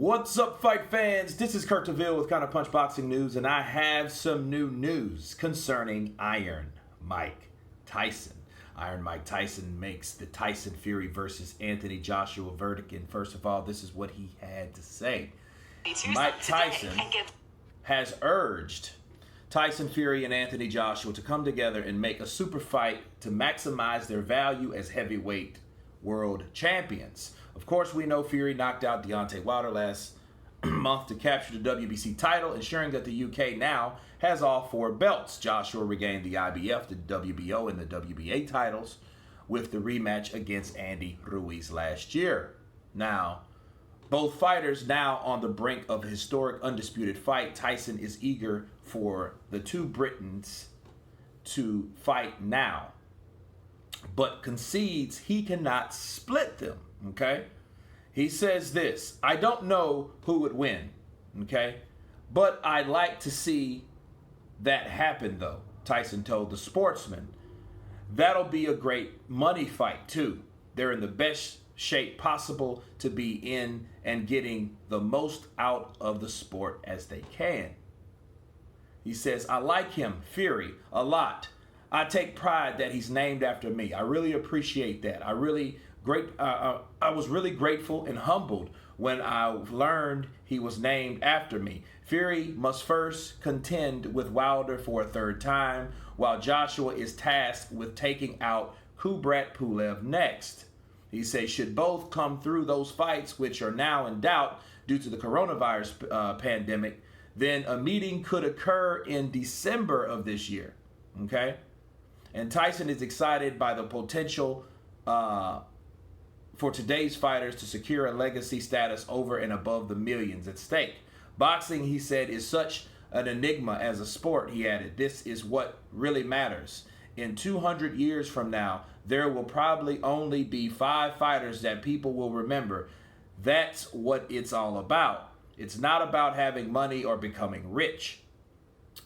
What's up, fight fans? This is Kurt DeVille with Counterpunch Boxing News, and I have some new news concerning Iron Mike Tyson. Iron Mike Tyson makes the Tyson Fury versus Anthony Joshua verdict, and first of all, this is what he had to say. Mike Tyson has urged Tyson Fury and Anthony Joshua to come together and make a super fight to maximize their value as heavyweight world champions. Of course, we know Fury knocked out Deontay Wilder last month to capture the WBC title, ensuring that the UK now has all four belts. Joshua regained the IBF, the WBO, and the WBA titles with the rematch against Andy Ruiz last year. Now, both fighters now on the brink of a historic undisputed fight. Tyson is eager for the two Britons to fight now, but concedes he cannot split them, okay? He says this: I don't know who would win, okay? But I'd like to see that happen, though, Tyson told the Sportsman. That'll be a great money fight, too. They're in the best shape possible to be in and getting the most out of the sport as they can. He says, I like him, Fury, a lot. I take pride that he's named after me. I really appreciate that. I was really grateful and humbled when I learned he was named after me. Fury must first contend with Wilder for a third time, while Joshua is tasked with taking out Kubrat Pulev next. He says, should both come through those fights, which are now in doubt due to the coronavirus pandemic, then a meeting could occur in December of this year. Okay? And Tyson is excited by the potential for today's fighters to secure a legacy status over and above the millions at stake. Boxing, he said, is such an enigma as a sport, he added. This is what really matters. In 200 years from now, there will probably only be 5 fighters that people will remember. That's what it's all about. It's not about having money or becoming rich.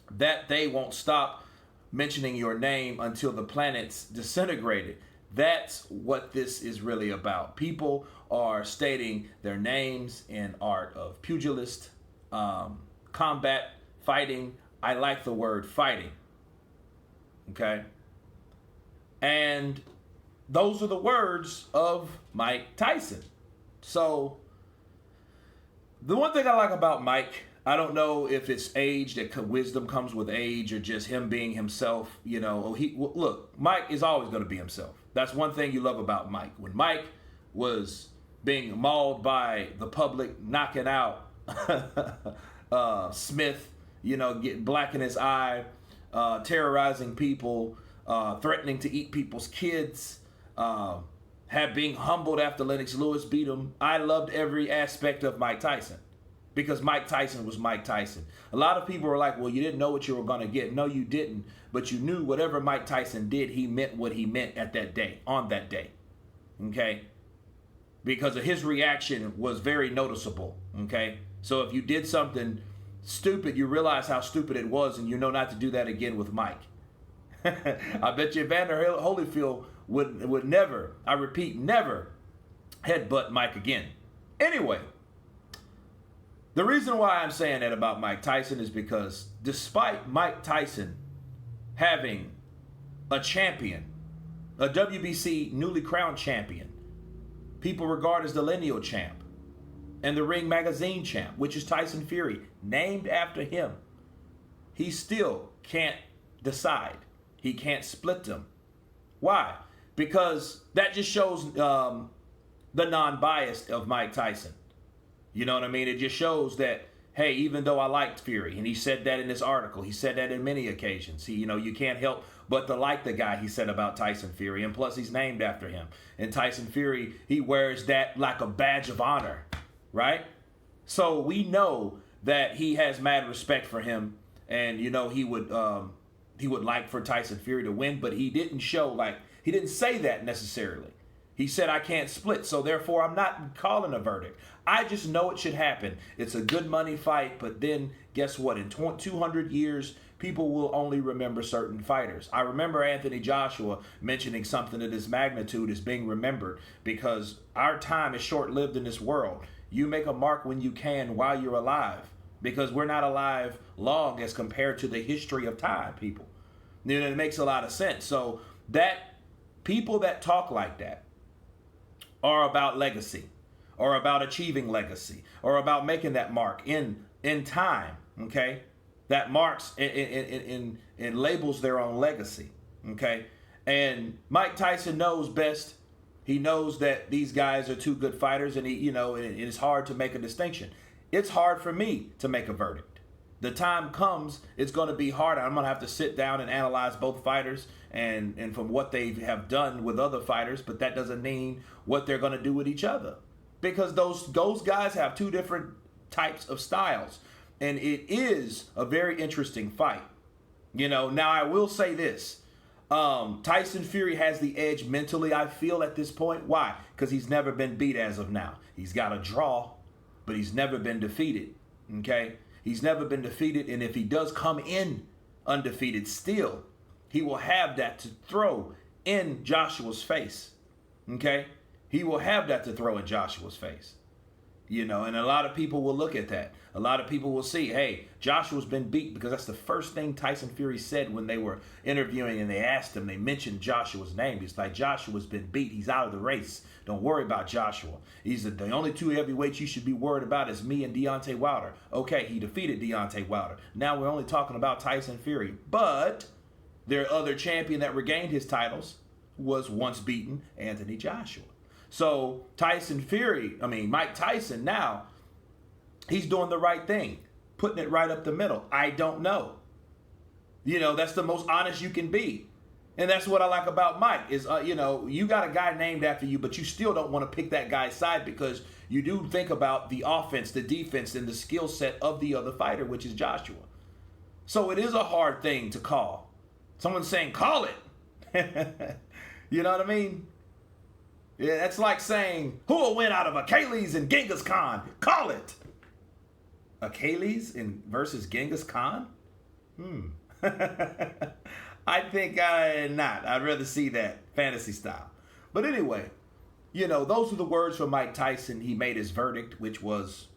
That they won't stop mentioning your name until the planet's disintegrated. That's what this is really about. People are stating their names in art of pugilist, combat, fighting. I like the word fighting. Okay? And those are the words of Mike Tyson. So, the one thing I like about Mike, I don't know if it's age, that wisdom comes with age, or just him being himself. You know, look, Mike is always going to be himself. That's one thing you love about Mike. When Mike was being mauled by the public, knocking out Smith, you know, getting black in his eye, terrorizing people, threatening to eat people's kids, being humbled after Lennox Lewis beat him. I loved every aspect of Mike Tyson because Mike Tyson was Mike Tyson. A lot of people were like, well, you didn't know what you were going to get. No, you didn't. But you knew whatever Mike Tyson did, he meant what he meant at that day, on that day. Okay? Because of his reaction was very noticeable. Okay? So if you did something stupid, you realize how stupid it was, and you know not to do that again with Mike. I bet you Evander Holyfield would never, I repeat, never headbutt Mike again. Anyway, the reason why I'm saying that about Mike Tyson is because despite Mike Tyson having a champion, a WBC newly crowned champion, people regard as the lineal champ, and the Ring Magazine champ, which is Tyson Fury, named after him, he still can't decide. He can't split them. Why? Because that just shows the non-bias of Mike Tyson. You know what I mean? It just shows that, hey, even though I liked Fury, and he said that in this article, he said that in many occasions. You can't help but to like the guy, he said about Tyson Fury, and plus he's named after him. And Tyson Fury, he wears that like a badge of honor, right? So we know that he has mad respect for him, and you know he would like for Tyson Fury to win, but he didn't he didn't say that necessarily. He said, I can't split, so therefore I'm not calling a verdict. I just know it should happen. It's a good money fight, but then guess what? In 200 years, people will only remember certain fighters. I remember Anthony Joshua mentioning something of this magnitude is being remembered because our time is short-lived in this world. You make a mark when you can while you're alive, because we're not alive long as compared to the history of time, people. You know, it makes a lot of sense. So that people that talk like that are about legacy, or about achieving legacy, or about making that mark in time. Okay, that marks in labels their own legacy. Okay, and Mike Tyson knows best. He knows that these guys are two good fighters, and it's hard to make a distinction. It's hard for me to make a verdict. The time comes, it's going to be hard. I'm going to have to sit down and analyze both fighters and from what they have done with other fighters, but that doesn't mean what they're going to do with each other, because those guys have two different types of styles, and it is a very interesting fight. Now I will say this. Tyson Fury has the edge mentally, I feel, at this point. Why? Because he's never been beat as of now. He's got a draw, but he's never been defeated. Okay? He's never been defeated, and if he does come in undefeated still, he will have that to throw in Joshua's face. Okay? He will have that to throw in Joshua's face. And a lot of people will look at that. A lot of people will see, hey, Joshua's been beat, because that's the first thing Tyson Fury said when they were interviewing and they asked him, they mentioned Joshua's name. He's like, Joshua's been beat. He's out of the race. Don't worry about Joshua. He's the only two heavyweights you should be worried about is me and Deontay Wilder. Okay, he defeated Deontay Wilder. Now we're only talking about Tyson Fury. But their other champion that regained his titles was once beaten Anthony Joshua. So Mike Tyson now, he's doing the right thing, putting it right up the middle. I don't know. That's the most honest you can be. And that's what I like about Mike is, you got a guy named after you, but you still don't want to pick that guy's side, because you do think about the offense, the defense, and the skill set of the other fighter, which is Joshua. So it is a hard thing to call. Someone's saying, call it. You know what I mean? Yeah, that's like saying, who will win out of Achilles and Genghis Khan? Call it. Achilles versus Genghis Khan? I think not. I'd rather see that fantasy style. But anyway, those are the words from Mike Tyson. He made his verdict, which was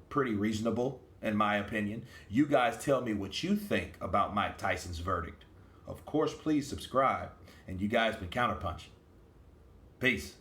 pretty reasonable, in my opinion. You guys tell me what you think about Mike Tyson's verdict. Of course, please subscribe. And you guys been counterpunching. Peace.